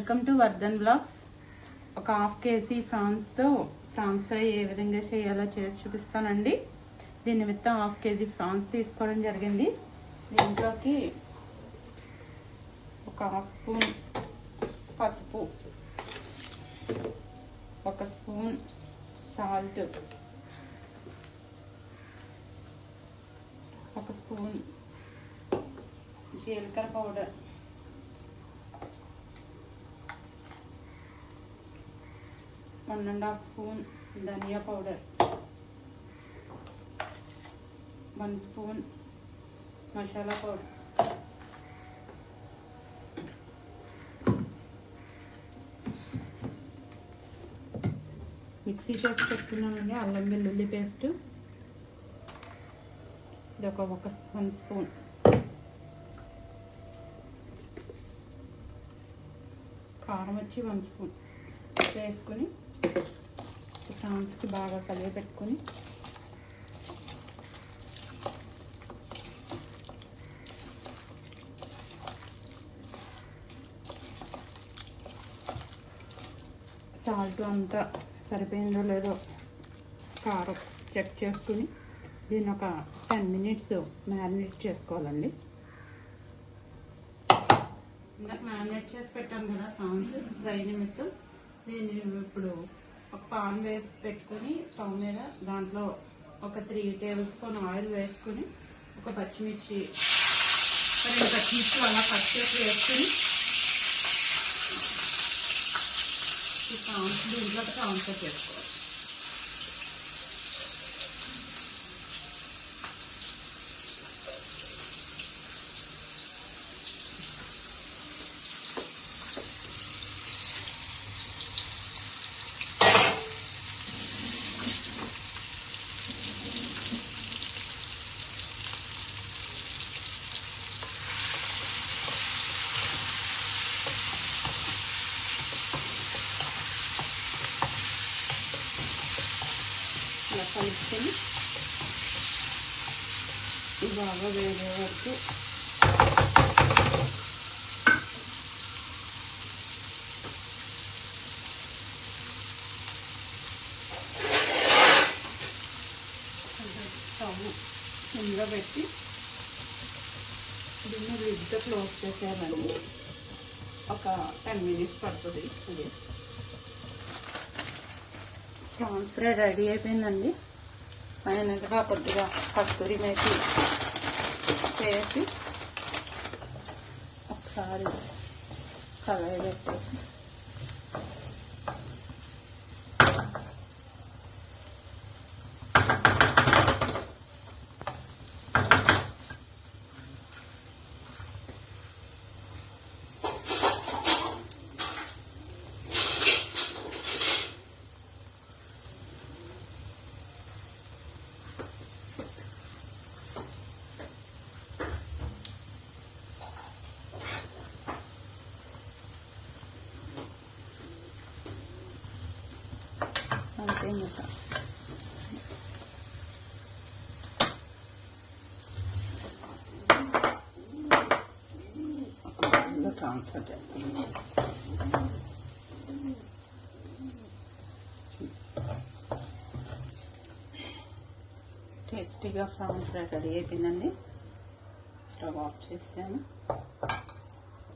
Welcome to Vardhan blogs. ఒక half KG ప్రాన్స్తో prawns fry ఏ విధంగా చేయాలో చేసి చూపిస్తానండి. దీని నిమిత్తం హాఫ్ కేజీ ప్రాన్స్ తీసుకోవడం జరిగింది. దీంట్లోకి ఒక హాఫ్ స్పూన్ పసుపు, ఒక స్పూన్ సాల్ట్, ఒక స్పూన్ జీలకర్ర పౌడర్, 1½ స్పూన్ ధనియా powder, 1 spoon masala powder, mixie చేసి పెట్టుకున్నానండి అల్లం వెల్లుల్లి పేస్ట్, ఇది ఒక 1 స్పూన్, కారం వచ్చి 1 స్పూన్ వేసుకొని ప్రాన్స్కి బాగా కలిపి పెట్టుకొని సాల్ట్ అంతా సరిపోయిందో లేదో కారం చెక్ చేసుకుని దీన్ని ఒక 10 మినిట్స్ మ్యారినేట్ చేసుకోవాలండి. ఇందాక మ్యారినేట్ చేసి పెట్టాను కదా ప్రాన్స్ ఫ్రై నిమిత్తం. దీన్ని ఇప్పుడు ఒక పాన్ పెట్టుకుని స్టవ్ మీద దాంట్లో ఒక 3 టేబుల్ స్పూన్ ఆయిల్ వేసుకుని ఒక పచ్చిమిర్చి 2 పచ్చిమిర్చి అలా కట్ చేసి వేసుకుని ఈ ప్రాన్స్ దీంట్లో ట్రాన్స్ఫర్ చేసుకోవాలి. ఇలా కలుపుకొని బాగా వేగే వరకు స్టవ్ సిమ్లో పెట్టి దీన్ని లిడ్తో క్లోజ్ చేసేయాలండి. ఒక 10 మినిట్స్ పడుతుంది. ఇది ప్రాన్స్ ఫ్రై రెడీ అయిపోయిందండి. ఫైనల్గా కొద్దిగా కస్తూరి మేతి వేసి ఒకసారి కలయి పెట్టేసి అంతే ఇంకా ట్రాన్స్ఫర్ చేస్తాను. టేస్టీగా ప్రాన్స్ ఫ్రై రెడీ అయిపోయిందండి. స్టవ్ ఆఫ్ చేసాను.